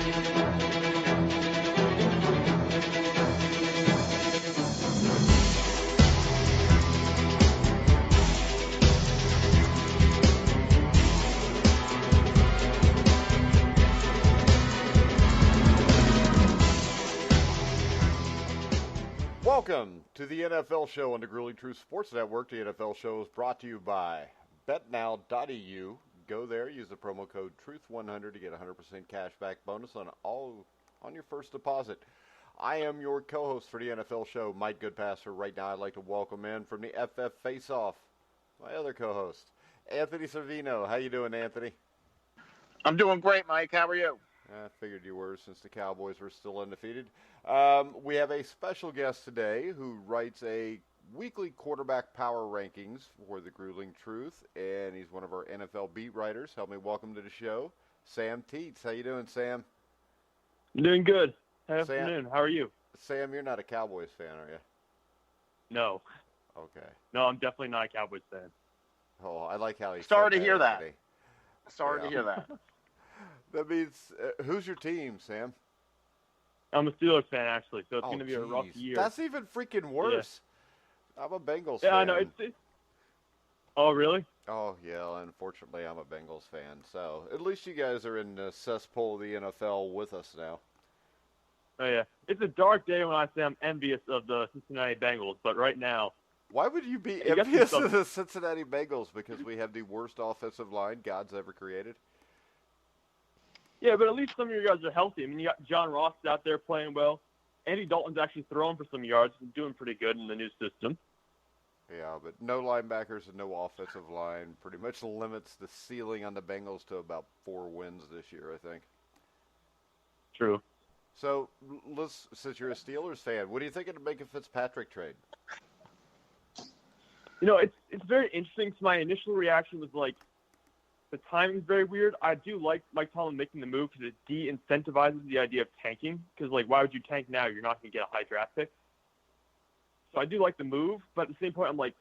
Welcome to the NFL Show on the Grueling Truth Sports Network. The NFL Show is brought to you by BetNow.eu. Go there, use the promo code Truth100 to get a 100% cash back bonus on your first deposit. I am your co-host for the NFL Show, Mike Goodpaster. Right now, I'd like to welcome in from the FF Face-Off my other co-host, Anthony Cervino. How you doing, Anthony? I'm doing great, Mike. How are you? I figured you were, since the Cowboys were still undefeated. We have a special guest today who writes a weekly quarterback power rankings for the Grueling Truth, and he's one of our NFL beat writers. Help me welcome to the show, Sam Teets. How you doing, Sam? I'm doing good. Good afternoon. How are you? Sam, you're not a Cowboys fan, are you? No. Okay. No, I'm definitely not a Cowboys fan. Oh, I like how he Sorry said to hear that. Anthony. Sorry to hear that. That means, who's your team, Sam? I'm a Steelers fan, actually, so it's going to be a geez. rough year. That's even freaking worse. Yeah. I'm a Bengals fan. Yeah, I know. Oh, really? Oh, yeah, unfortunately, I'm a Bengals fan. So at least you guys are in the cesspool of the NFL with us now. Oh, yeah. It's a dark day when I say I'm envious of the Cincinnati Bengals, but right now. Why would you be envious of the Cincinnati Bengals? Because we have the worst offensive line God's ever created? Yeah, but at least some of your guys are healthy. I mean, you got John Ross out there playing well. Andy Dalton's actually throwing for some yards and doing pretty good in the new system. Yeah, but no linebackers and no offensive line pretty much limits the ceiling on the Bengals to about 4 wins this year, I think. True. So, since you're a Steelers fan, what do you think of the Minka Fitzpatrick trade? You know, it's very interesting. So my initial reaction was like, the timing's very weird. I do like Mike Tomlin making the move because it de-incentivizes the idea of tanking. Because, like, why would you tank now? You're not going to get a high draft pick. So I do like the move, but at the same point, I'm like,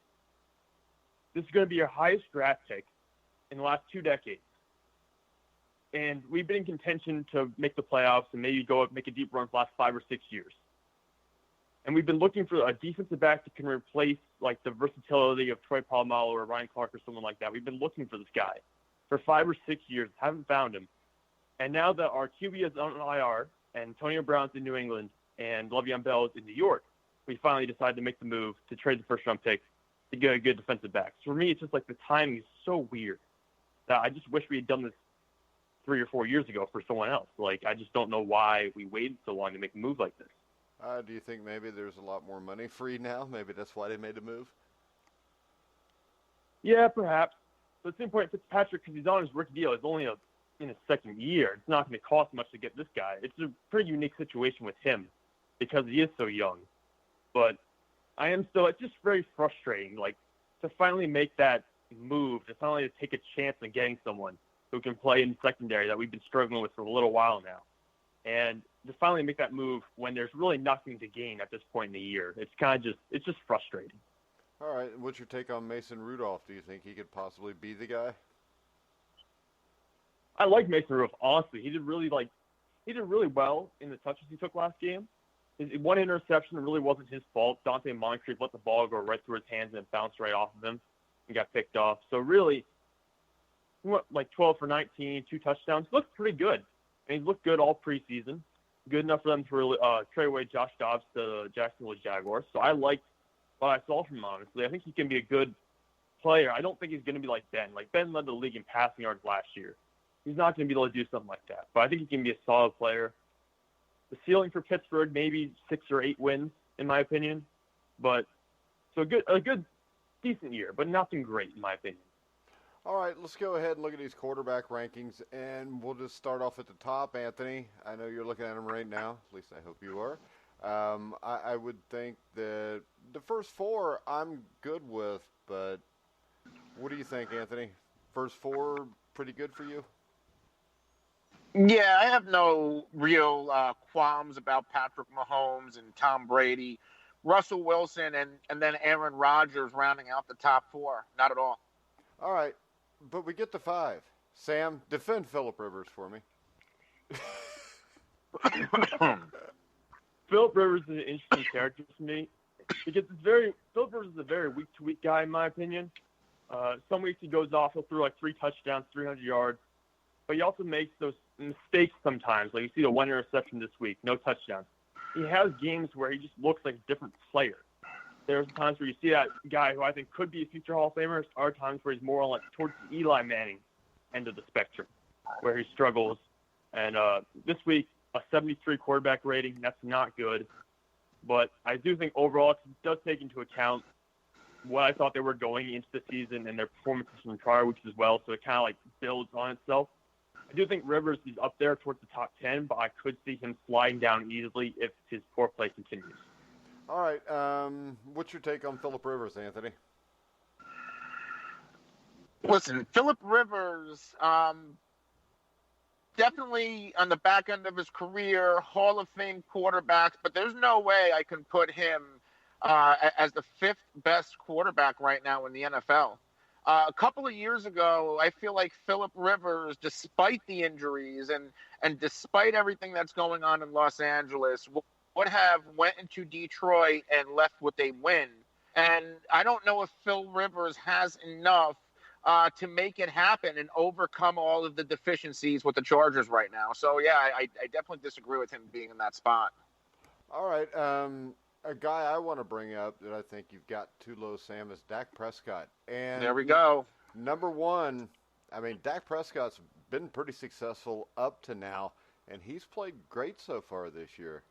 this is going to be your highest draft pick in the last 2 decades. And we've been in contention to make the playoffs and maybe go up, make a deep run for the last 5 or 6 years. And we've been looking for a defensive back that can replace, like, the versatility of Troy Polamalu or Ryan Clark or someone like that. We've been looking for this guy for 5 or 6 years, haven't found him. And now that our QB is on IR and Antonio Brown's in New England and Le'Veon Bell is in New York, we finally decided to make the move to trade the first-round pick to get a good defensive back. So for me, it's just like the timing is so weird that I just wish we had done this 3 or 4 years ago for someone else. Like, I just don't know why we waited so long to make a move like this. Do you think maybe there's a lot more money free now? Maybe that's why they made the move? Yeah, perhaps. But at the same point, Fitzpatrick, because he's on his rookie deal, is only in his second year. It's not going to cost much to get this guy. It's a pretty unique situation with him because he is so young. But it's just very frustrating, like, to finally make that move, to finally take a chance on getting someone who can play in secondary that we've been struggling with for a little while now. And to finally make that move when there's really nothing to gain at this point in the year, it's just frustrating. All right, what's your take on Mason Rudolph? Do you think he could possibly be the guy? I like Mason Rudolph, honestly. He did really well in the touches he took last game. His one interception really wasn't his fault. Dante Moncrief let the ball go right through his hands and it bounced right off of him and got picked off. So really, he went like 12 for 19, 2 touchdowns. He looked pretty good. And he looked good all preseason. Good enough for them to trade away Josh Dobbs to the Jacksonville Jaguars. So I liked what I saw from him, honestly. I think he can be a good player. I don't think he's going to be like Ben. Like, Ben led the league in passing yards last year. He's not going to be able to do something like that. But I think he can be a solid player. The ceiling for Pittsburgh, maybe 6 or 8 wins, in my opinion. But so a good, decent year, but nothing great, in my opinion. All right, let's go ahead and look at these quarterback rankings, and we'll just start off at the top. Anthony, I know you're looking at them right now. At least I hope you are. I would think that the first 4 I'm good with, but what do you think, Anthony? First 4 pretty good for you? Yeah, I have no real qualms about Patrick Mahomes and Tom Brady, Russell Wilson, and then Aaron Rodgers rounding out the top 4. Not at all. All right, but we get to 5. Sam, defend Phillip Rivers for me. Philip Rivers is an interesting character to me because Philip Rivers is a very week-to-week guy, in my opinion. Some weeks he goes off, he'll throw like 3 touchdowns, 300 yards, but he also makes those mistakes sometimes. Like you see the 1 interception this week, no touchdowns. He has games where he just looks like a different player. There's times where you see that guy who I think could be a future Hall of Famer. There are times where he's more on like towards the Eli Manning end of the spectrum, where he struggles. And this week, a 73 quarterback rating, that's not good. But I do think overall it does take into account what I thought they were going into the season and their performances from prior weeks as well. So it kind of like builds on itself. I do think Rivers is up there towards the top 10, but I could see him sliding down easily if his poor play continues. All right. What's your take on Philip Rivers, Anthony? Listen, Philip Rivers, definitely on the back end of his career, Hall of Fame quarterbacks, but there's no way I can put him as the 5th best quarterback right now in the NFL. A couple of years ago, I feel like Philip Rivers, despite the injuries and despite everything that's going on in Los Angeles, would have went into Detroit and left with a win. And I don't know if Phil Rivers has enough to make it happen and overcome all of the deficiencies with the Chargers right now. So, yeah, I definitely disagree with him being in that spot. All right. A guy I want to bring up that I think you've got too low, Sam, is Dak Prescott. And there we go. Number one, I mean, Dak Prescott's been pretty successful up to now, and he's played great so far this year.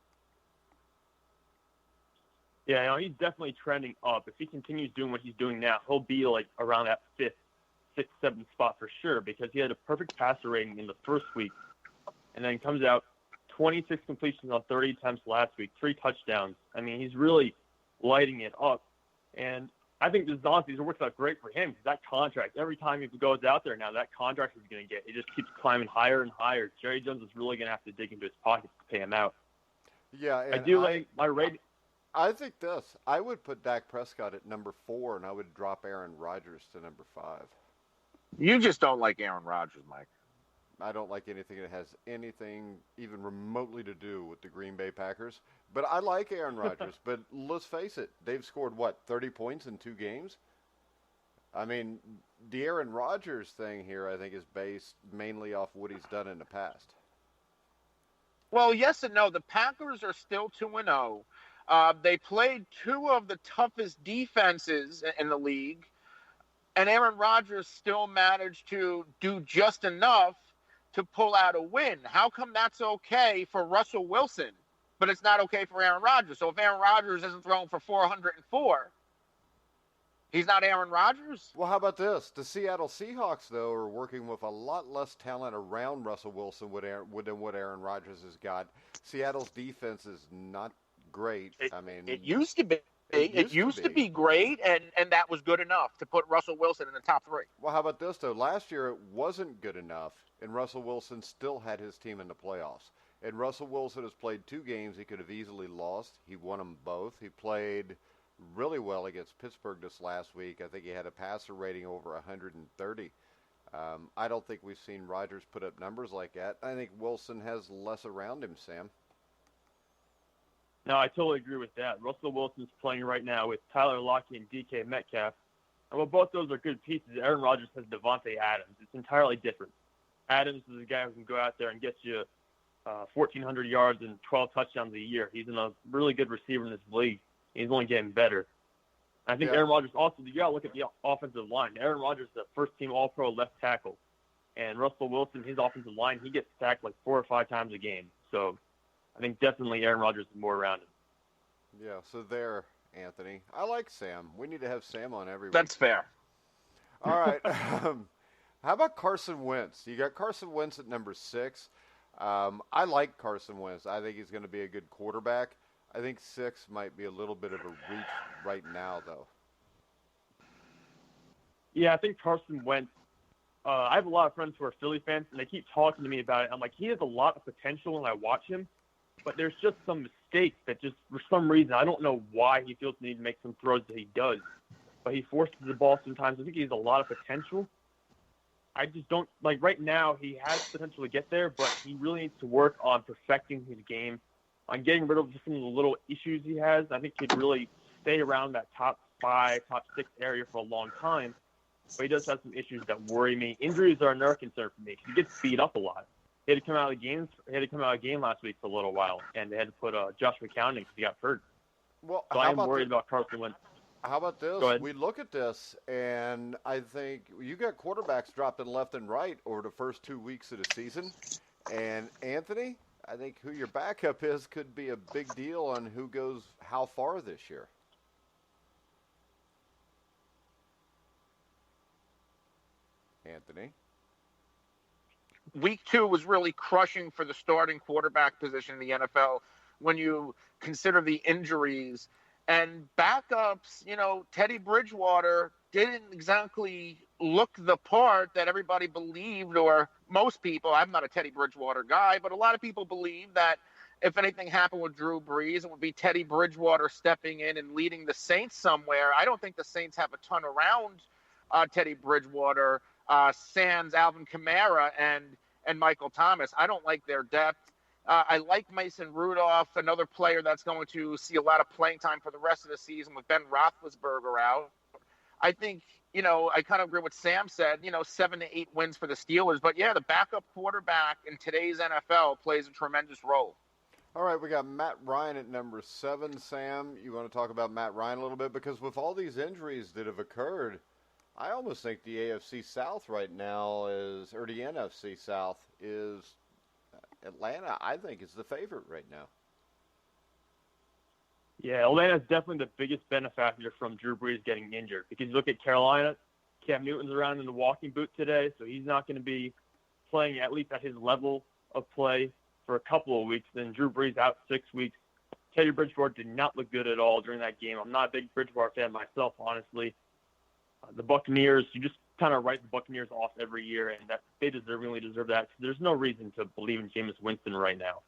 Yeah, he's definitely trending up. If he continues doing what he's doing now, he'll be like around that 5th, 6th, 7th spot for sure because he had a perfect passer rating in the first week and then comes out 26 completions on 30 attempts last week, 3 touchdowns. I mean, he's really lighting it up. And I think this offseason works out great for him because that contract, every time he goes out there now, that contract he's going to get, it just keeps climbing higher and higher. Jerry Jones is really going to have to dig into his pockets to pay him out. Yeah, and I do like my rating. I think this. I would put Dak Prescott at number 4, and I would drop Aaron Rodgers to number 5. You just don't like Aaron Rodgers, Mike. I don't like anything that has anything even remotely to do with the Green Bay Packers. But I like Aaron Rodgers. But let's face it, they've scored, 30 points in 2 games? I mean, the Aaron Rodgers thing here, I think, is based mainly off what he's done in the past. Well, yes and no. The Packers are still 2-0. They played 2 of the toughest defenses in the league, and Aaron Rodgers still managed to do just enough to pull out a win. How come that's okay for Russell Wilson, but it's not okay for Aaron Rodgers? So if Aaron Rodgers isn't throwing for 404, he's not Aaron Rodgers? Well, how about this? The Seattle Seahawks, though, are working with a lot less talent around Russell Wilson than what Aaron Rodgers has got. Seattle's defense is not great. It used to be. It used to be great, and that was good enough to put Russell Wilson in the top 3. Well, how about this, though? Last year it wasn't good enough, and Russell Wilson still had his team in the playoffs. And Russell Wilson has played 2 games he could have easily lost. He won them both. He played really well against Pittsburgh this last week. I think he had a passer rating over 130. I don't think we've seen Rodgers put up numbers like that. I think Wilson has less around him, Sam. No, I totally agree with that. Russell Wilson's playing right now with Tyler Lockett and DK Metcalf. And while both those are good pieces, Aaron Rodgers has Devontae Adams. It's entirely different. Adams is a guy who can go out there and get you 1,400 yards and 12 touchdowns a year. He's a really good receiver in this league. He's only getting better. I think Aaron Rodgers also, you got to look at the offensive line. Aaron Rodgers is a first-team All-Pro left tackle. And Russell Wilson, his offensive line, he gets sacked like 4 or 5 times a game. So I think definitely Aaron Rodgers is more around him. Yeah, so there, Anthony. I like Sam. We need to have Sam on every week. That's fair. All right. How about Carson Wentz? You got Carson Wentz at number 6. I like Carson Wentz. I think he's going to be a good quarterback. I think 6 might be a little bit of a reach right now, though. Yeah, I think Carson Wentz, I have a lot of friends who are Philly fans, and they keep talking to me about it. I'm like, he has a lot of potential when I watch him, but there's just some mistakes that just, for some reason, I don't know why he feels the need to make some throws that he does, but he forces the ball sometimes. I think he has a lot of potential, I just don't like right now. He has potential to get there, but he really needs to work on perfecting his game, on getting rid of just some of the little issues he has. I think he'd really stay around that top 5, top 6 area for a long time. But he does have some issues that worry me. Injuries are another concern for me. He gets beat up a lot. He had to come out of the games. He had to come out of the game last week for a little while, and they had to put Josh McCown in because he got hurt. Well, so I'm worried about Carson Wentz. How about this? Go ahead. We look at this, and I think you got quarterbacks dropping left and right over the first 2 weeks of the season. And Anthony, I think who your backup is could be a big deal on who goes how far this year. Anthony? Week 2 was really crushing for the starting quarterback position in the NFL when you consider the injuries. And backups, Teddy Bridgewater didn't exactly look the part that everybody believed, or most people. I'm not a Teddy Bridgewater guy, but a lot of people believe that if anything happened with Drew Brees, it would be Teddy Bridgewater stepping in and leading the Saints somewhere. I don't think the Saints have a ton around Teddy Bridgewater, sans Alvin Kamara and Michael Thomas. I don't like their depth. I like Mason Rudolph, another player that's going to see a lot of playing time for the rest of the season with Ben Roethlisberger out. I think, I kind of agree with what Sam said, 7 to 8 wins for the Steelers. But, yeah, the backup quarterback in today's NFL plays a tremendous role. All right, we got Matt Ryan at number 7. Sam, you want to talk about Matt Ryan a little bit? Because with all these injuries that have occurred, I almost think the AFC South right now or the NFC South is Atlanta, I think, is the favorite right now. Yeah, Atlanta's definitely the biggest benefactor from Drew Brees getting injured. Because you look at Carolina, Cam Newton's around in the walking boot today, so he's not going to be playing at least at his level of play for a couple of weeks. Then Drew Brees out 6 weeks. Teddy Bridgewater did not look good at all during that game. I'm not a big Bridgewater fan myself, honestly. The Buccaneers, you just kind of write the Buccaneers off every year, and that they really deserve that. There's no reason to believe in Jameis Winston right now.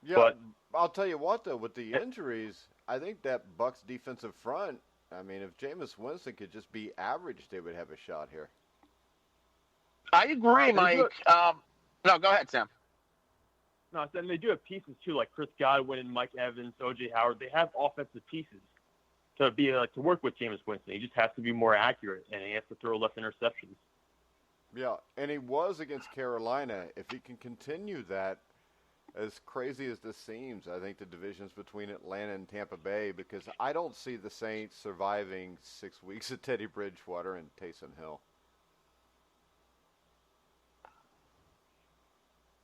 Yeah, but I'll tell you what, though, with the injuries, I think that Bucs defensive front, I mean, if Jameis Winston could just be average, they would have a shot here. I agree, Mike. No, go ahead, Sam. No, and they do have pieces, too, like Chris Godwin and Mike Evans, O.J. Howard. They have offensive pieces to work with Jameis Winston. He just has to be more accurate, and he has to throw less interceptions. Yeah, and he was against Carolina. If he can continue that, as crazy as this seems, I think the division's between Atlanta and Tampa Bay, because I don't see the Saints surviving 6 weeks of Teddy Bridgewater and Taysom Hill.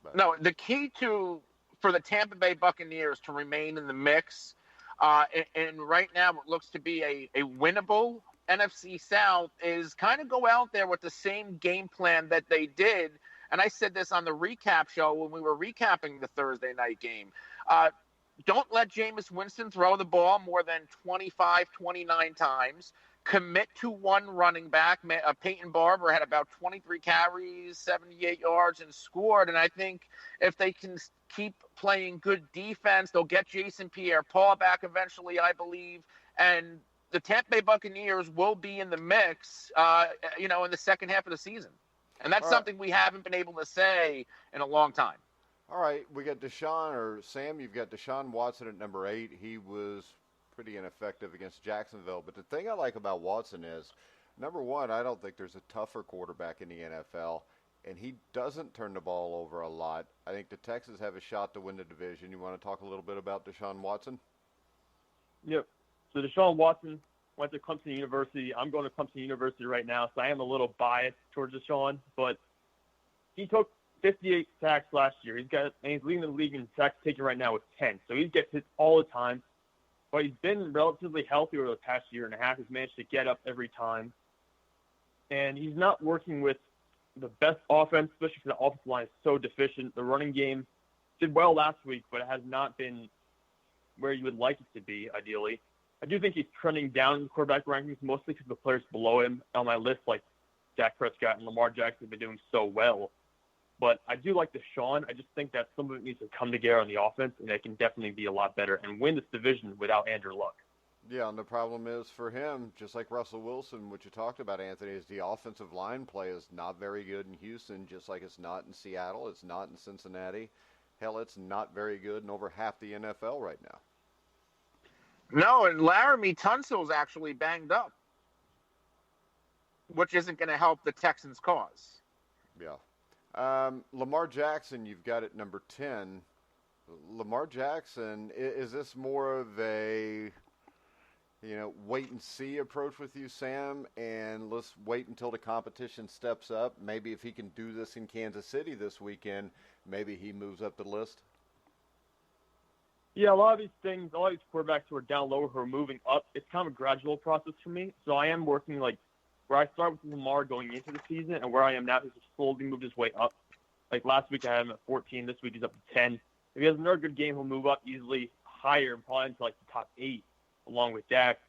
But. No, the key for the Tampa Bay Buccaneers to remain in the mix, and right now it looks to be a winnable NFC South, is kind of go out there with the same game plan that they did. And I said this on the recap show when we were recapping the Thursday night game. Don't let Jameis Winston throw the ball more than 25, 29 times. Commit to one running back. Peyton Barber had about 23 carries, 78 yards, and scored. And I think if they can keep playing good defense, they'll get Jason Pierre-Paul back eventually, I believe. And the Tampa Bay Buccaneers will be in the mix, in the second half of the season. And that's something we haven't been able to say in a long time. All right, we got Sam, you've got Deshaun Watson at number 8. He was pretty ineffective against Jacksonville. But the thing I like about Watson is, number one, I don't think there's a tougher quarterback in the NFL, and he doesn't turn the ball over a lot. I think the Texans have a shot to win the division. You want to talk a little bit about Deshaun Watson? Yep. So Deshaun Watson went to Clemson University. I'm going to Clemson University right now, so I am a little biased towards Deshaun, but he took 58 sacks last year. And he's leading the league in sacks taken right now with 10. So he gets hit all the time. But he's been relatively healthy over the past year and a half. He's managed to get up every time. And he's not working with the best offense, especially because the offensive line is so deficient. The running game did well last week, but it has not been where you would like it to be, ideally. I do think he's trending down in the quarterback rankings, mostly because the players below him on my list, like Dak Prescott and Lamar Jackson, have been doing so well. But I do like Deshaun. I just think that some of it needs to come together on the offense, and they can definitely be a lot better and win this division without Andrew Luck. Yeah, and the problem is for him, just like Russell Wilson, what you talked about, Anthony, is the offensive line play is not very good in Houston, just like it's not in Seattle, it's not in Cincinnati. Hell, it's not very good in over half the NFL right now. No, and Laramie Tunsil's actually banged up, which isn't going to help the Texans' cause. Yeah. Lamar Jackson, you've got at number 10. Lamar Jackson, is this more of a wait and see approach with you, Sam, and let's wait until the competition steps up? Maybe if he can do this in Kansas City this weekend, maybe he moves up the list? Yeah, a lot of these quarterbacks who are down lower who are moving up, it's kind of a gradual process for me. So I am working like where I start with Lamar going into the season and where I am now, he's just slowly moved his way up. Like last week I had him at 14. This week he's up to 10. If he has another good game, he'll move up easily higher and probably into like the top 8 along with Dak.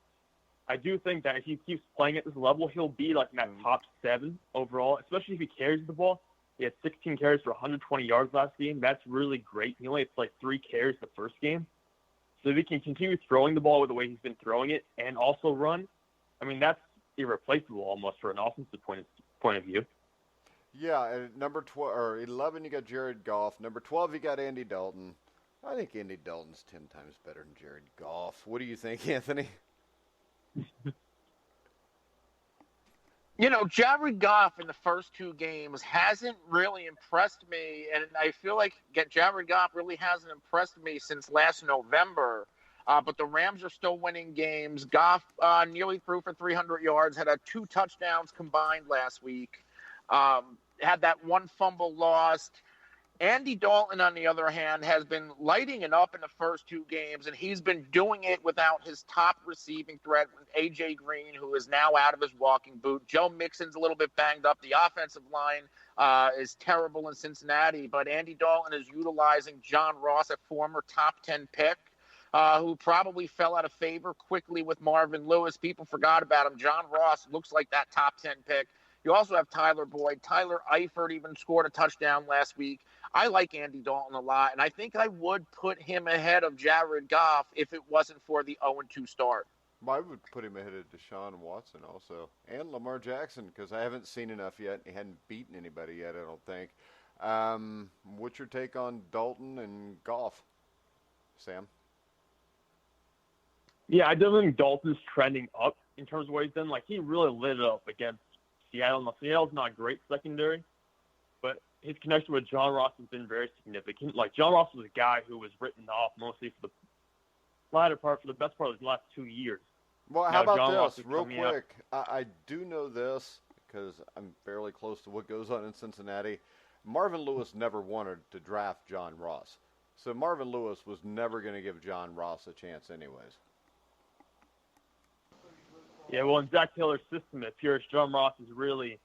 I do think that if he keeps playing at this level, he'll be like in that top 7 overall, especially if he carries the ball. He had 16 carries for 120 yards last game. That's really great. He only had like 3 carries the first game. So if he can continue throwing the ball with the way he's been throwing it and also run, I mean, that's irreplaceable almost for an offensive point of view. Yeah, at number 12 or 11, you got Jared Goff. Number 12, you got Andy Dalton. I think Andy Dalton's 10 times better than Jared Goff. What do you think, Anthony? Jared Goff in the first 2 games hasn't really impressed me, and I feel like Jared Goff really hasn't impressed me since last November. But the Rams are still winning games. Goff nearly threw for 300 yards, had 2 touchdowns combined last week, had that 1 fumble lost. Andy Dalton, on the other hand, has been lighting it up in the first 2 games, and he's been doing it without his top receiving threat, A.J. Green, who is now out of his walking boot. Joe Mixon's a little bit banged up. The offensive line is terrible in Cincinnati, but Andy Dalton is utilizing John Ross, a former top 10 pick, who probably fell out of favor quickly with Marvin Lewis. People forgot about him. John Ross looks like that top 10 pick. You also have Tyler Boyd. Tyler Eifert even scored a touchdown last week. I like Andy Dalton a lot, and I think I would put him ahead of Jared Goff if it wasn't for the 0-2 start. I would put him ahead of Deshaun Watson also, and Lamar Jackson, because I haven't seen enough yet. He hadn't beaten anybody yet, I don't think. What's your take on Dalton and Goff, Sam? Yeah, I do think Dalton's trending up in terms of what he's done. Like, he really lit it up against Seattle. Now, Seattle's not great secondary, but his connection with John Ross has been very significant. Like, John Ross was a guy who was written off mostly for the best part of the last 2 years. Well, how about this, real quick? I do know this because I'm fairly close to what goes on in Cincinnati. Marvin Lewis never wanted to draft John Ross. So Marvin Lewis was never going to give John Ross a chance anyways. Yeah, well, in Zach Taylor's system, it appears John Ross is really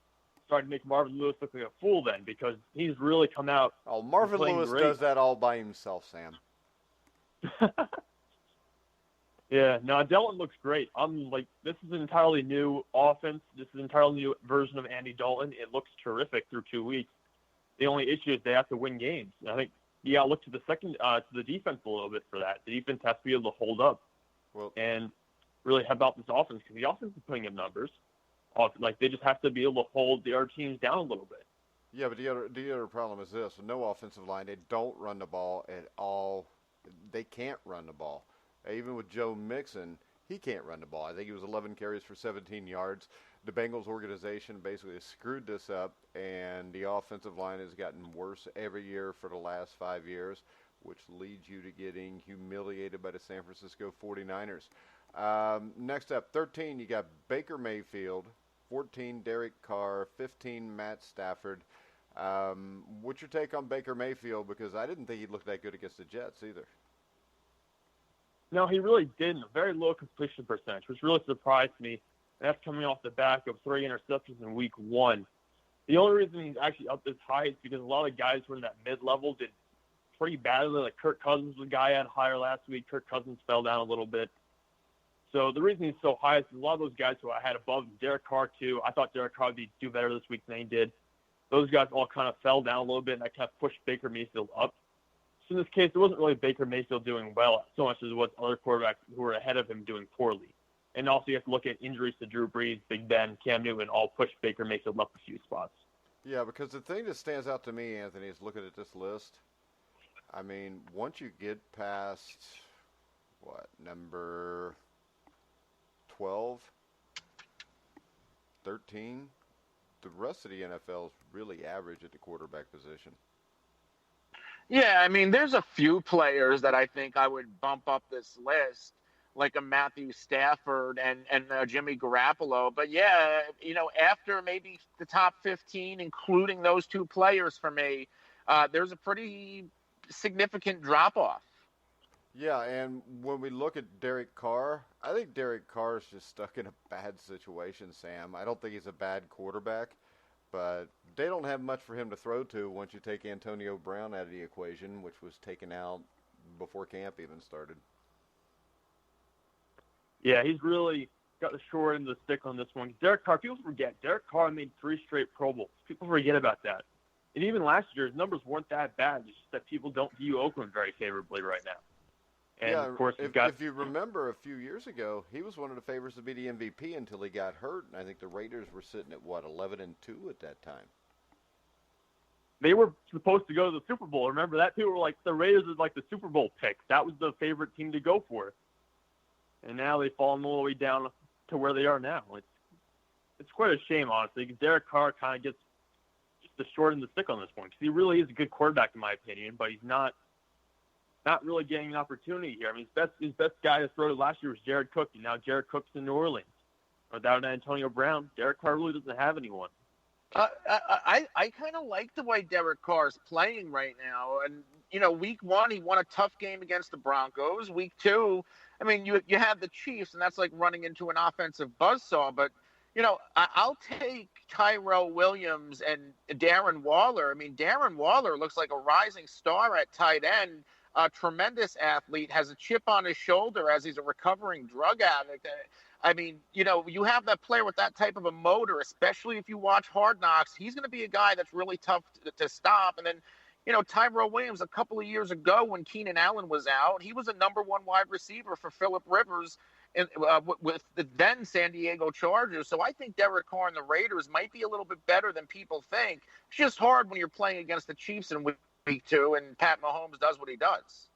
starting to make Marvin Lewis look like a fool then, because he's really come out. Oh, Marvin Lewis does that all by himself, Sam. Yeah, no, Dalton looks great. I'm like, this is an entirely new offense. This is an entirely new version of Andy Dalton. It looks terrific through 2 weeks. The only issue is they have to win games. And I think you got to look to the defense a little bit for that. The defense has to be able to hold up and really help out this offense, because the offense is putting up numbers. Like, they just have to be able to hold the other teams down a little bit. Yeah, but the other problem is this: with no offensive line, they don't run the ball at all. They can't run the ball. Even with Joe Mixon, he can't run the ball. I think he was 11 carries for 17 yards. The Bengals organization basically has screwed this up, and the offensive line has gotten worse every year for the last 5 years, which leads you to getting humiliated by the San Francisco 49ers. Next up, 13, you got Baker Mayfield. 14, Derek Carr. 15, Matt Stafford. What's your take on Baker Mayfield? Because I didn't think he looked that good against the Jets either. No, he really didn't. A very low completion percentage, which really surprised me. And that's coming off the back of 3 interceptions in week 1. The only reason he's actually up this high is because a lot of guys who are in that mid-level did pretty badly. Like Kirk Cousins was a guy I had higher last week. Kirk Cousins fell down a little bit. So the reason he's so high is a lot of those guys who I had above him, Derek Carr too. I thought Derek Carr would do better this week than he did. Those guys all kind of fell down a little bit, and I kind of pushed Baker Mayfield up. So in this case, it wasn't really Baker Mayfield doing well so much as it was other quarterbacks who were ahead of him doing poorly. And also you have to look at injuries to Drew Brees, Big Ben, Cam Newton, all push Baker Mayfield up a few spots. Yeah, because the thing that stands out to me, Anthony, is looking at this list. I mean, once you get past, number 12, 13, the rest of the NFL is really average at the quarterback position. Yeah, I mean, there's a few players that I think I would bump up this list, like a Matthew Stafford and Jimmy Garoppolo. But yeah, after maybe the top 15, including those two players for me, there's a pretty significant drop-off. Yeah, and when we look at Derek Carr, I think Derek Carr is just stuck in a bad situation, Sam. I don't think he's a bad quarterback, but they don't have much for him to throw to once you take Antonio Brown out of the equation, which was taken out before camp even started. Yeah, he's really got the short end of the stick on this one. Derek Carr, people forget, Derek Carr made 3 straight Pro Bowls. People forget about that. And even last year, his numbers weren't that bad. It's just that people don't view Oakland very favorably right now. And, yeah, of course, if you remember a few years ago, he was one of the favorites to be the MVP until he got hurt. And I think the Raiders were sitting at, 11-2 at that time. They were supposed to go to the Super Bowl. Remember that? People were like, the Raiders is like the Super Bowl pick. That was the favorite team to go for. And now they've fallen all the way down to where they are now. It's quite a shame, honestly, because Derek Carr kind of gets just the short end of the stick on this one, because he really is a good quarterback in my opinion, but he's not really getting an opportunity here. I mean, his best guy to throw to last year was Jared Cook, and now Jared Cook's in New Orleans. Without Antonio Brown, Derek Carr really doesn't have anyone. I kind of like the way Derek Carr is playing right now. And, week 1, he won a tough game against the Broncos. Week 2, I mean, you have the Chiefs, and that's like running into an offensive buzzsaw. But, I'll take Tyrell Williams and Darren Waller. I mean, Darren Waller looks like a rising star at tight end. A tremendous athlete, has a chip on his shoulder as he's a recovering drug addict. I mean, you have that player with that type of a motor, especially if you watch Hard Knocks. He's going to be a guy that's really tough to stop. And then, Tyrell Williams, a couple of years ago when Keenan Allen was out, he was a number 1 wide receiver for Phillip Rivers with the then San Diego Chargers. So I think Derek Carr and the Raiders might be a little bit better than people think. It's just hard when you're playing against the Chiefs in week 2 and Pat Mahomes does what he does.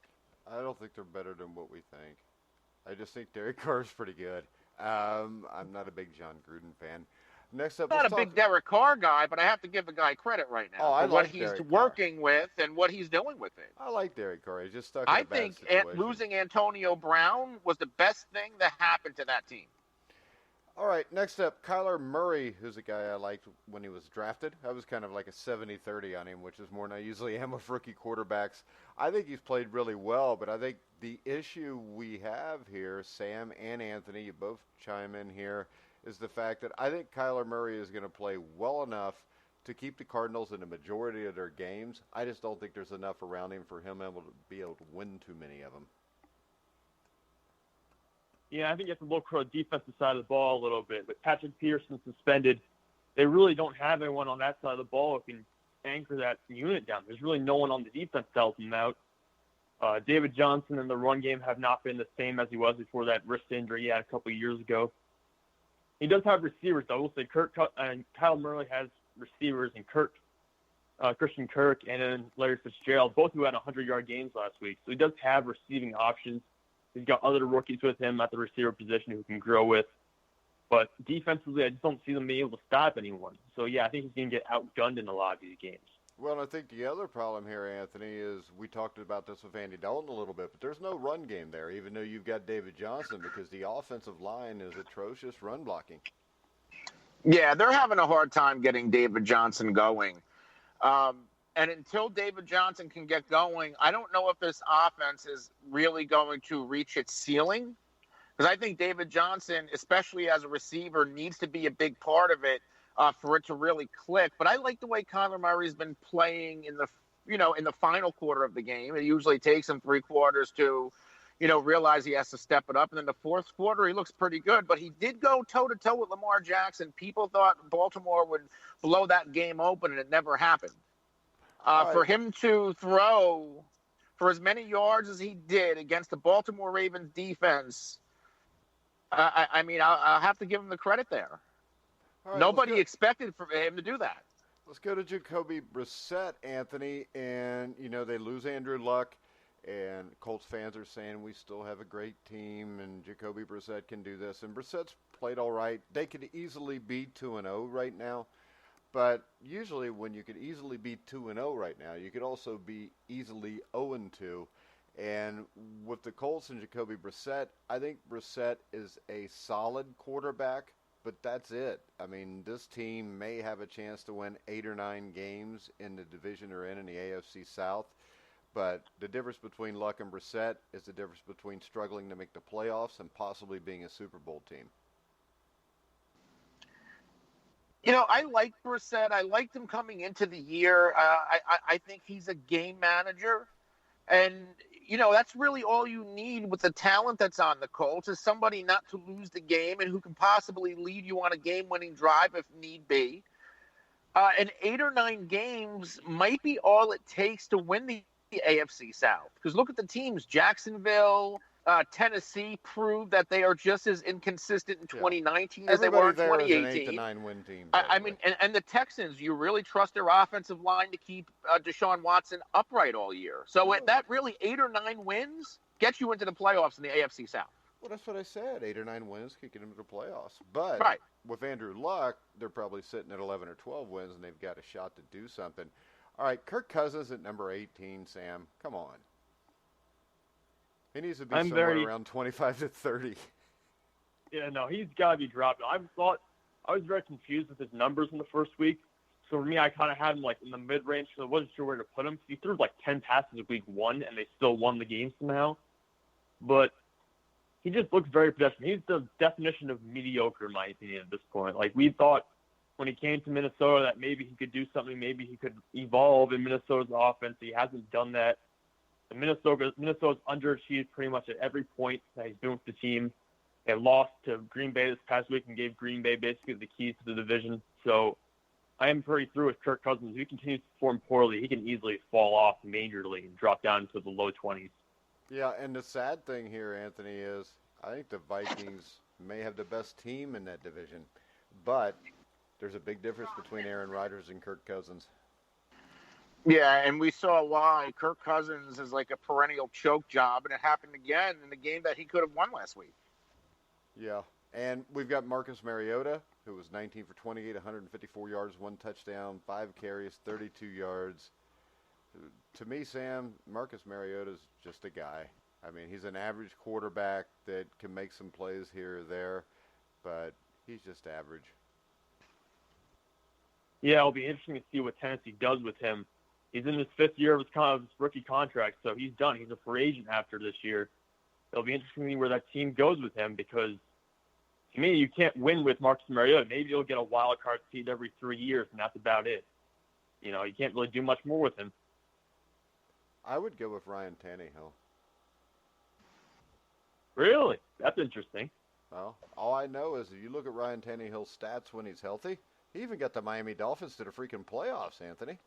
I don't think they're better than what we think. I just think Derek Carr is pretty good. I'm not a big John Gruden fan. Next up, I'm not a big Derek Carr guy, but I have to give the guy credit right now for what he's working with and what he's doing with it. I like Derek Carr. He's just stuck in a bad situation. I think losing Antonio Brown was the best thing that happened to that team. All right, next up, Kyler Murray, who's a guy I liked when he was drafted. I was kind of like a 70-30 on him, which is more than I usually am with rookie quarterbacks. I think he's played really well, but I think the issue we have here, Sam and Anthony, you both chime in here, is the fact that I think Kyler Murray is going to play well enough to keep the Cardinals in the majority of their games. I just don't think there's enough around him for him to be able to win too many of them. Yeah, I think you have to look for the defensive side of the ball a little bit. But Patrick Peterson suspended. They really don't have anyone on that side of the ball who can anchor that unit down. There's really no one on the defense to help them out. David Johnson in the run game have not been the same as he was before that wrist injury he had a couple of years ago. He does have receivers, though. We'll say Kyle Murray has receivers, and Christian Kirk and then Larry Fitzgerald, both who had 100-yard games last week. So he does have receiving options. He's got other rookies with him at the receiver position who can grow with. But defensively, I just don't see them being able to stop anyone. So, yeah, I think he's going to get outgunned in a lot of these games. Well, I think the other problem here, Anthony, is we talked about this with Andy Dalton a little bit, but there's no run game there, even though you've got David Johnson, because the offensive line is atrocious run blocking. Yeah, they're having a hard time getting David Johnson going. And until David Johnson can get going, I don't know if this offense is really going to reach its ceiling. Because I think David Johnson, especially as a receiver, needs to be a big part of it for it to really click. But I like the way Kyler Murray's been playing in the final quarter of the game. It usually takes him 3 quarters to, realize he has to step it up. And then the fourth quarter, he looks pretty good. But he did go toe-to-toe with Lamar Jackson. People thought Baltimore would blow that game open, and it never happened. For him to throw for as many yards as he did against the Baltimore Ravens defense, I mean, I'll have to give him the credit there. All right, Nobody expected for him to do that. Let's go to Jacoby Brissett, Anthony, and, they lose Andrew Luck, and Colts fans are saying we still have a great team, and Jacoby Brissett can do this, and Brissett's played all right. They could easily be 2-0 right now, but usually when you could easily be 2-0 right now, you could also be easily 0-2, and with the Colts and Jacoby Brissett, I think Brissett is a solid quarterback, but that's it. I mean, this team may have a chance to win 8 or 9 games in the division they're in the AFC South. But the difference between Luck and Brissett is the difference between struggling to make the playoffs and possibly being a Super Bowl team. I like Brissett. I liked him coming into the year. I think he's a game manager. And, that's really all you need with the talent that's on the Colts is somebody not to lose the game and who can possibly lead you on a game-winning drive if need be. And 8 or 9 games might be all it takes to win the AFC South. Because look at the teams. Jacksonville, Tennessee proved that they are just as inconsistent in 2019 as they were in 2018. Is an 8 to 9 win team. I mean, and the Texans, you really trust their offensive line to keep Deshaun Watson upright all year. So that really 8 or 9 wins gets you into the playoffs in the AFC South. Well, that's what I said. 8 or 9 wins could get them to the playoffs. But with Andrew Luck, they're probably sitting at 11 or 12 wins, and they've got a shot to do something. All right, Kirk Cousins at number 18, Sam. Come on. He needs to be somewhere around 25 to 30. Yeah, no, he's got to be dropped. I was very confused with his numbers in the first week. So for me, I kind of had him in the mid-range, so I wasn't sure where to put him. He threw 10 passes week 1, and they still won the game somehow. But he just looks very pedestrian. He's the definition of mediocre, in my opinion, at this point. We thought when he came to Minnesota that maybe he could do something, maybe he could evolve in Minnesota's offense. He hasn't done that. Minnesota's underachieved pretty much at every point that he's been with the team. They lost to Green Bay this past week and gave Green Bay basically the keys to the division. So I am pretty through with Kirk Cousins. If he continues to perform poorly, he can easily fall off majorly and drop down to the low 20s. Yeah, and the sad thing here, Anthony, is I think the Vikings may have the best team in that division, but there's a big difference between Aaron Rodgers and Kirk Cousins. Yeah, and we saw why Kirk Cousins is like a perennial choke job, and it happened again in the game that he could have won last week. Yeah, and we've got Marcus Mariota, who was 19 for 28, 154 yards, 1 touchdown, 5 carries, 32 yards. To me, Sam, Marcus Mariota's just a guy. I mean, he's an average quarterback that can make some plays here or there, but he's just average. Yeah, it'll be interesting to see what Tennessee does with him. He's in his 5th year of his rookie contract, so he's done. He's a free agent after this year. It'll be interesting to see where that team goes with him because, to me, you can't win with Marcus Mariota. Maybe you'll get a wild card seed every 3 years, and that's about it. You can't really do much more with him. I would go with Ryan Tannehill. Really? That's interesting. Well, all I know is if you look at Ryan Tannehill's stats when he's healthy, he even got the Miami Dolphins to the freaking playoffs, Anthony.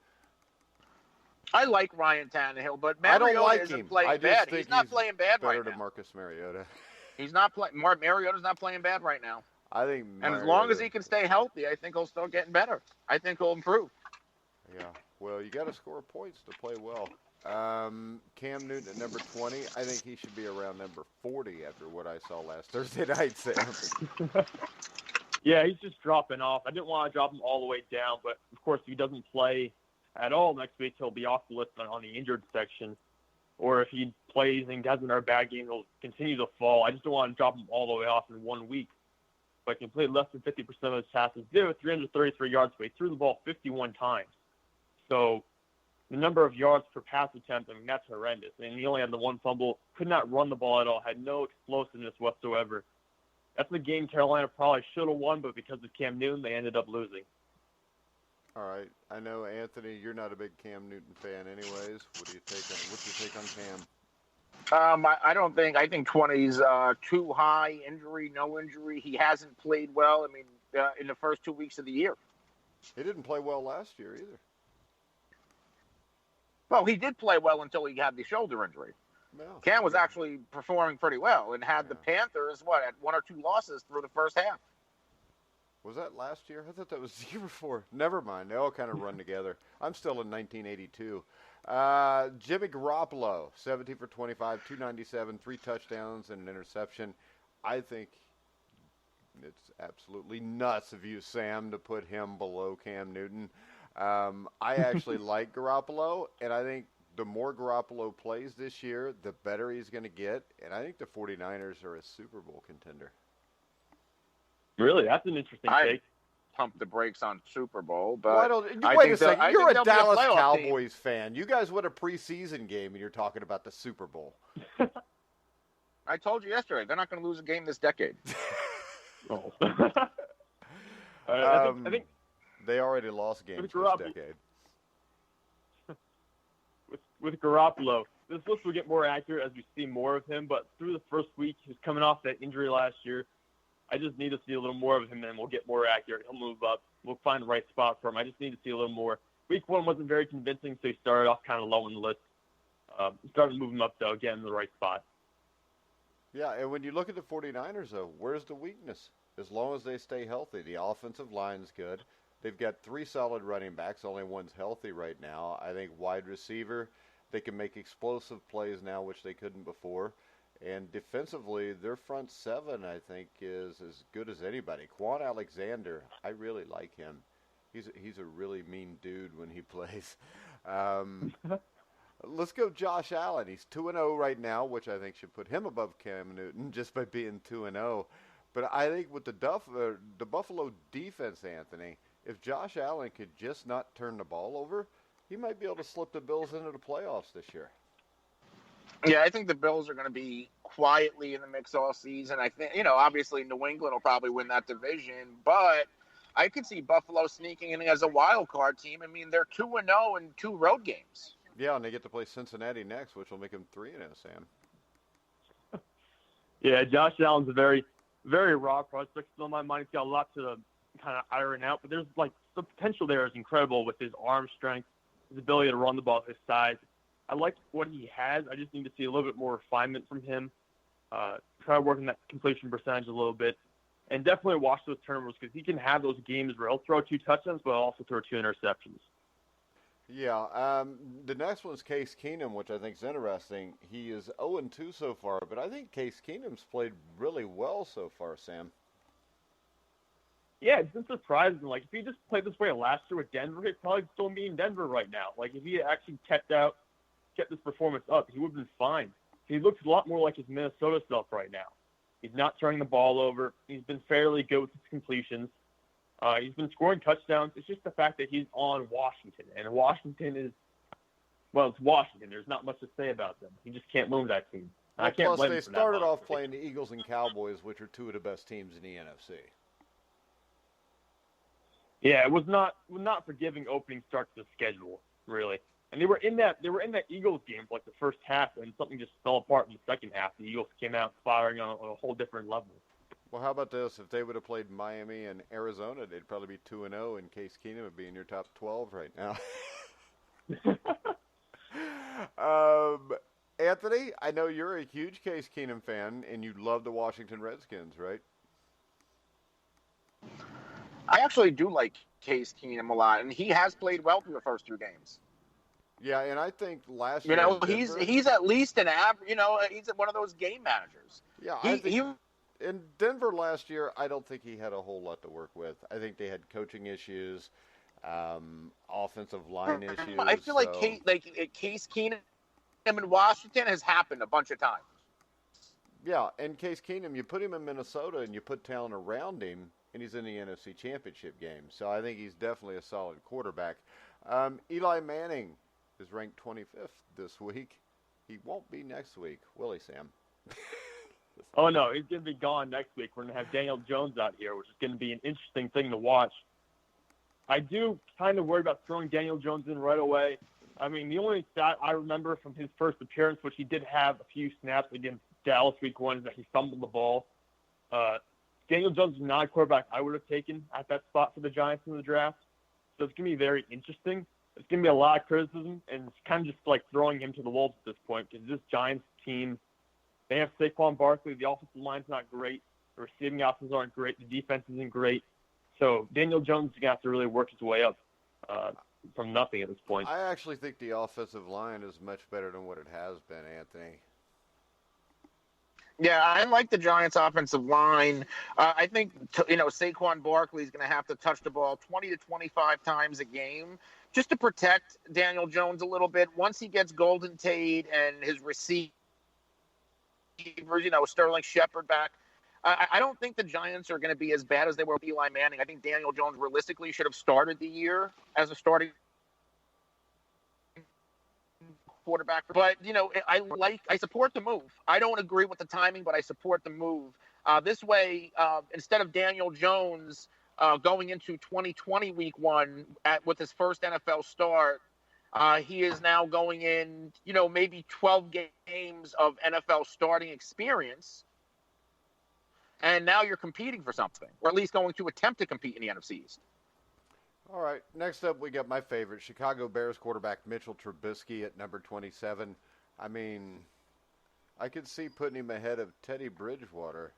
I like Ryan Tannehill, but Mariota isn't playing bad. He's not playing bad right now. Better than Marcus Mariota. He's not playing. Mariota's not playing bad right now. I think. And as long as he can stay healthy, I think he'll start getting better. I think he'll improve. Yeah. Well, you got to score points to play well. Cam Newton at number 20. I think he should be around number 40 after what I saw last Thursday night, Sam. Yeah, he's just dropping off. I didn't want to drop him all the way down, but of course, if he doesn't play at all next week, he'll be off the list on the injured section. Or if he plays and has another bad game, he'll continue to fall. I just don't want to drop him all the way off in 1 week. But he completed less than 50% of his passes. He did with 333 yards, but he threw the ball 51 times. So the number of yards per pass attempt, that's horrendous. And he only had the 1 fumble, could not run the ball at all, had no explosiveness whatsoever. That's the game Carolina probably should have won, but because of Cam Newton, they ended up losing. All right. I know, Anthony, you're not a big Cam Newton fan anyways. What's your take on Cam? I don't think. I think 20's too high. Injury, no injury. He hasn't played well. I mean, in the first 2 weeks of the year. He didn't play well last year either. Well, he did play well until he had the shoulder injury. Well, Cam was actually performing pretty well and had the Panthers, at 1 or 2 losses through the first half. Was that last year? I thought that was the year before. Never mind. They all kind of run together. I'm still in 1982. Jimmy Garoppolo, 17 for 25, 297, 3 touchdowns, and an interception. I think it's absolutely nuts of you, Sam, to put him below Cam Newton. I actually like Garoppolo, and I think the more Garoppolo plays this year, the better he's going to get. And I think the 49ers are a Super Bowl contender. Really? That's an interesting take. Pump the brakes on Super Bowl, but wait a second. You're a Dallas Cowboys fan. You guys win a preseason game, and you're talking about the Super Bowl. I told you yesterday, they're not going to lose a game this decade. Oh. I think they already lost games this decade. With Garoppolo, this list will get more accurate as we see more of him, but through the first week, he's coming off that injury last year. I just need to see a little more of him, and we'll get more accurate. He'll move up. We'll find the right spot for him. I just need to see a little more. Week 1 wasn't very convincing, so he started off kind of low on the list. Started moving up, though, getting in the right spot. Yeah, and when you look at the 49ers, though, where's the weakness? As long as they stay healthy, the offensive line's good. They've got 3 solid running backs. Only one's healthy right now. I think wide receiver, they can make explosive plays now, which they couldn't before. And defensively, their front 7, I think, is as good as anybody. Quan Alexander, I really like him. He's a really mean dude when he plays. Let's go Josh Allen. He's 2-0 right now, which I think should put him above Cam Newton just by being 2-0. But I think with the Buffalo defense, Anthony, if Josh Allen could just not turn the ball over, he might be able to slip the Bills into the playoffs this year. Yeah, I think the Bills are going to be quietly in the mix all season. I think, obviously New England will probably win that division, but I could see Buffalo sneaking in as a wild card team. I mean, they're 2-0 in 2 road games. Yeah, and they get to play Cincinnati next, which will make them 3-0, Sam. Yeah, Josh Allen's a very, very raw prospect. Still in my mind, he's got a lot to kind of iron out, but there's the potential there is incredible with his arm strength, his ability to run the ball, his size. I like what he has. I just need to see a little bit more refinement from him. Try working that completion percentage a little bit. And definitely watch those turnovers because he can have those games where he'll throw 2 touchdowns but also throw 2 interceptions. Yeah. The next one's Case Keenum, which I think is interesting. He is 0-2 so far, but I think Case Keenum's played really well so far, Sam. Yeah, it's been surprising. If he just played this way last year with Denver, he'd probably still be in Denver right now. If he actually kept this performance up, he would have been fine. He looks a lot more like his Minnesota self right now. He's not turning the ball over. He's been fairly good with his completions. He's been scoring touchdowns. It's just the fact that he's on Washington. And Washington is, it's Washington. There's not much to say about them. He just can't move that team. Well, I can't plus, blame they him for that started off playing the Eagles and Cowboys, which are 2 of the best teams in the NFC. Yeah, it was not forgiving opening start to the schedule, really. And they were in that Eagles game for the first half, and something just fell apart in the second half. The Eagles came out firing on a whole different level. Well, how about this? If they would have played Miami and Arizona, they'd probably be 2-0, and Case Keenum would be in your top 12 right now. Anthony, I know you're a huge Case Keenum fan, and you love the Washington Redskins, right? I actually do like Case Keenum a lot, and he has played well through the first 2 games. Yeah, and I think last year, he's at least an average. He's one of those game managers. Yeah, I think in Denver last year, I don't think he had a whole lot to work with. I think they had coaching issues, offensive line issues. I feel like Case Keenum in Washington has happened a bunch of times. Yeah, and Case Keenum, you put him in Minnesota and you put talent around him, and he's in the NFC Championship game. So I think he's definitely a solid quarterback. Eli Manning is ranked 25th this week. He won't be next week, will he, Sam? Oh, no, he's going to be gone next week. We're going to have Daniel Jones out here, which is going to be an interesting thing to watch. I do kind of worry about throwing Daniel Jones in right away. I mean, the only stat I remember from his first appearance, which he did have a few snaps against Dallas week 1, is that he fumbled the ball. Daniel Jones is not a quarterback I would have taken at that spot for the Giants in the draft. So it's going to be very interesting. it's going to be a lot of criticism, and it's kind of just like throwing him to the wolves at this point because this Giants team, they have Saquon Barkley. The offensive line's not great. The receiving options aren't great. The defense isn't great. So Daniel Jones is going to have to really work his way up from nothing at this point. I actually think the offensive line is much better than what it has been, Anthony. Yeah, I like the Giants' offensive line. I think, Saquon Barkley is going to have to touch the ball 20 to 25 times a game just to protect Daniel Jones a little bit. Once he gets Golden Tate and his receivers, Sterling Shepard back, I don't think the Giants are going to be as bad as they were with Eli Manning. I think Daniel Jones realistically should have started the year as a starting quarterback. But, I support the move. I don't agree with the timing, but I support the move. This way, instead of Daniel Jones going into 2020 week one with his first NFL start, he is now going in, maybe 12 games of NFL starting experience. And now you're competing for something, or at least going to attempt to compete in the NFC East. All right, next up we got my favorite, Chicago Bears quarterback Mitchell Trubisky at number 27. I mean, I could see putting him ahead of Teddy Bridgewater,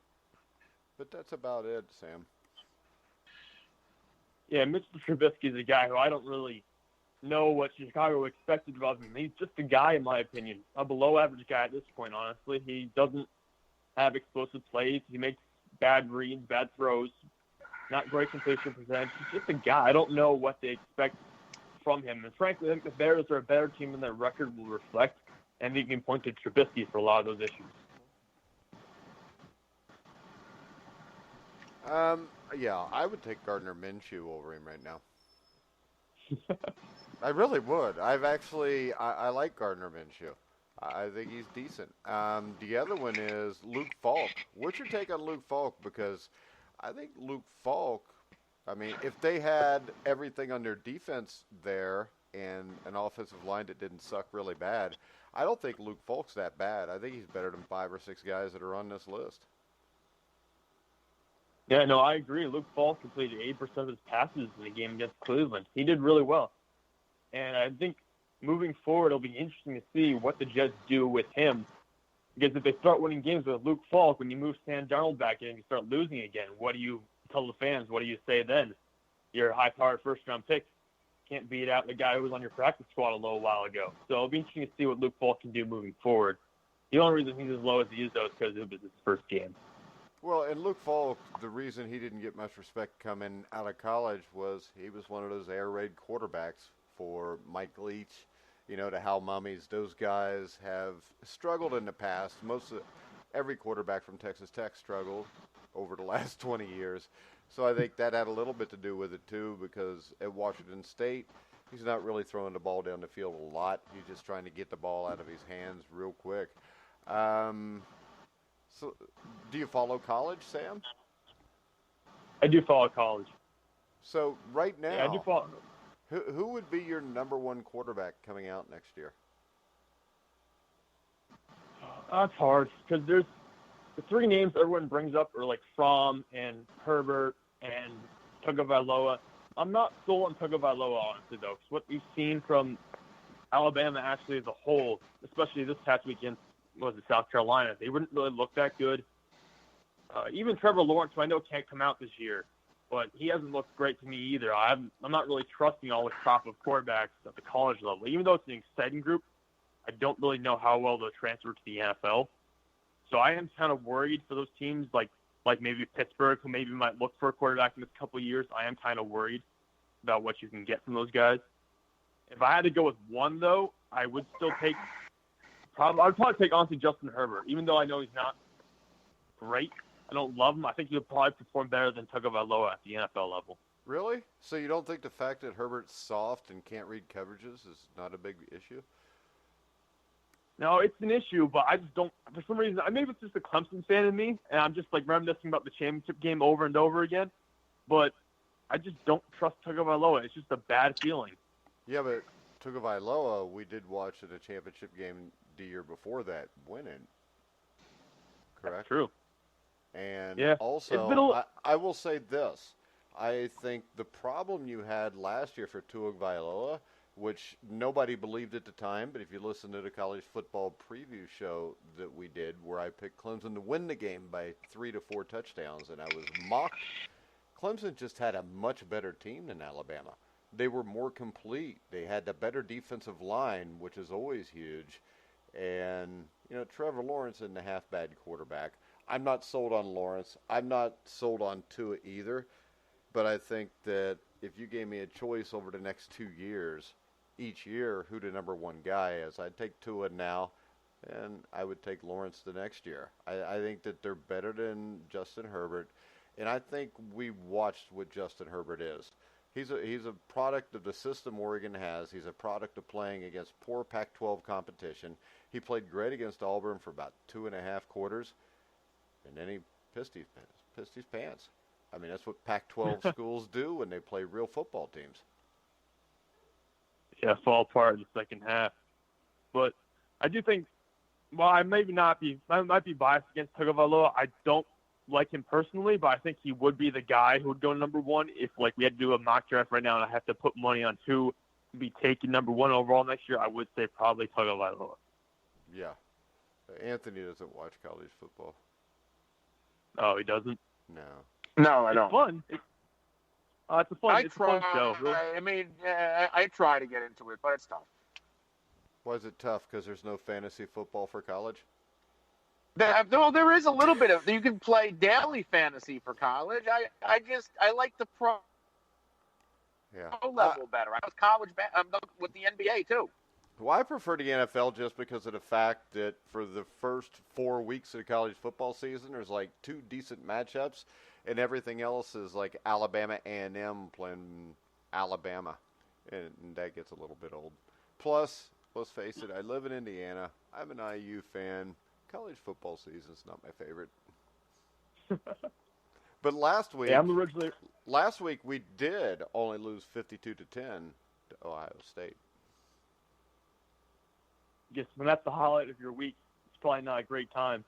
but that's about it, Sam. Yeah, Mitchell Trubisky is a guy who I don't really know what Chicago expected of him. He's just a guy, in my opinion, a below-average guy at this point, honestly. He doesn't have explosive plays. He makes bad reads, bad throws, not great completion percentage. He's just a guy. I don't know what they expect from him. And frankly, I think the Bears are a better team than their record will reflect, and you can point to Trubisky for a lot of those issues. Yeah, I would take Gardner Minshew over him right now. I really would. I like Gardner Minshew. I think he's decent. The other one is Luke Falk. What's your take on Luke Falk? Because I think Luke Falk, if they had everything on their defense there and an offensive line that didn't suck really bad, I don't think Luke Falk's that bad. I think he's better than 5 or 6 guys that are on this list. Yeah, no, I agree. Luke Falk completed 8% of his passes in the game against Cleveland. He did really well. And I think moving forward, it'll be interesting to see what the Jets do with him. Because if they start winning games with Luke Falk, when you move Sam Darnold back in and you start losing again, what do you tell the fans? What do you say then? Your high-powered first-round pick can't beat out the guy who was on your practice squad a little while ago. So it'll be interesting to see what Luke Falk can do moving forward. The only reason he's as low as he is, though, is because it was his first game. Well, and Luke Falk, the reason he didn't get much respect coming out of college was he was one of those air raid quarterbacks for Mike Leach, to Hal Mummies. Those guys have struggled in the past. Every quarterback from Texas Tech struggled over the last 20 years. So I think that had a little bit to do with it, too, because at Washington State, he's not really throwing the ball down the field a lot. He's just trying to get the ball out of his hands real quick. So, do you follow college, Sam? I do follow college. So, right now, yeah, I do follow. Who would be your number one quarterback coming out next year? That's hard because there's the 3 names everyone brings up are like Fromm and Herbert and Tagovailoa. I'm not sold on Tagovailoa, honestly, though, because what we've seen from Alabama actually as a whole, especially this past weekend, was it South Carolina? They wouldn't really look that good. Even Trevor Lawrence, who I know can't come out this year, but he hasn't looked great to me either. I'm not really trusting all the crop of quarterbacks at the college level. Even though it's an exciting group, I don't really know how well they'll transfer to the NFL. So I am kind of worried for those teams like maybe Pittsburgh, who maybe might look for a quarterback in a couple of years. I am kind of worried about what you can get from those guys. If I had to go with one, though, I would still take I'd probably take, honestly, Justin Herbert. Even though I know he's not great, I don't love him. I think he'll probably perform better than Tagovailoa at the NFL level. Really? So you don't think the fact that Herbert's soft and can't read coverages is not a big issue? No, it's an issue, but I just don't – for some reason, maybe it's just a Clemson fan in me, and I'm just, reminiscing about the championship game over and over again. But I just don't trust Tagovailoa. It's just a bad feeling. Yeah, but Tagovailoa, we did watch in a championship game the year before that winning. Correct? That's true. And yeah. Also, I will say this. I think the problem you had last year for Tagovailoa which nobody believed at the time. But if you listen to the college football preview show that we did, where I picked Clemson to win the game by 3 to 4 touchdowns, and I was mocked, Clemson just had a much better team than Alabama. They were more complete. They had the better defensive line, which is always huge. And, Trevor Lawrence isn't a half-bad quarterback. I'm not sold on Lawrence. I'm not sold on Tua either. But I think that if you gave me a choice over the next 2 years, each year, who the number one guy is, I'd take Tua now, and I would take Lawrence the next year. I think that they're better than Justin Herbert. And I think we watched what Justin Herbert is. He's a product of the system Oregon has. He's a product of playing against poor Pac-12 competition. He played great against Auburn for about 2.5 quarters, and then he pissed his pants. I mean, that's what Pac-12 schools do when they play real football teams. Yeah, fall apart in the second half. But I do think, well, I might be biased against Tagovailoa. I don't like him personally, but I think he would be the guy who would go number one if, we had to do a mock draft right now and I have to put money on who would be taking number one overall next year. I would say probably Tagovailoa. Yeah. Anthony doesn't watch college football. Oh, he doesn't? No. No, I don't. It's fun. It's a fun show. Really. I mean, I try to get into it, but it's tough. Why is it tough? Because there's no fantasy football for college? There is a little bit of. You can play daily fantasy for college. I like the pro level better. I was college with the NBA too. Well, I prefer the NFL just because of the fact that for the first 4 weeks of the college football season, there's 2 decent matchups, and everything else is Alabama A&M playing Alabama, and that gets a little bit old. Plus, let's face it, I live in Indiana. I'm an IU fan. College football season's not my favorite. But last week, last week we did only lose 52-10 to Ohio State. Yes, when that's the highlight of your week, it's probably not a great time.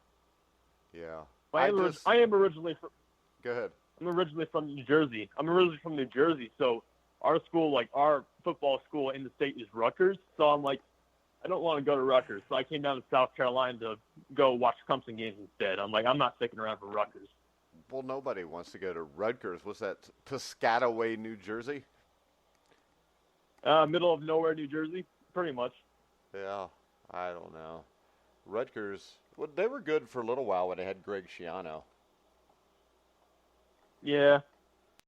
Yeah. I am originally from. Go ahead. I'm originally from New Jersey. So our school, our football school in the state is Rutgers. So I'm I don't want to go to Rutgers. So I came down to South Carolina to go watch Clemson games instead. I'm I'm not sticking around for Rutgers. Well, nobody wants to go to Rutgers. Was that Piscataway, New Jersey? Middle of nowhere, New Jersey, pretty much. Yeah, I don't know. Rutgers, well, they were good for a little while when they had Greg Schiano. Yeah,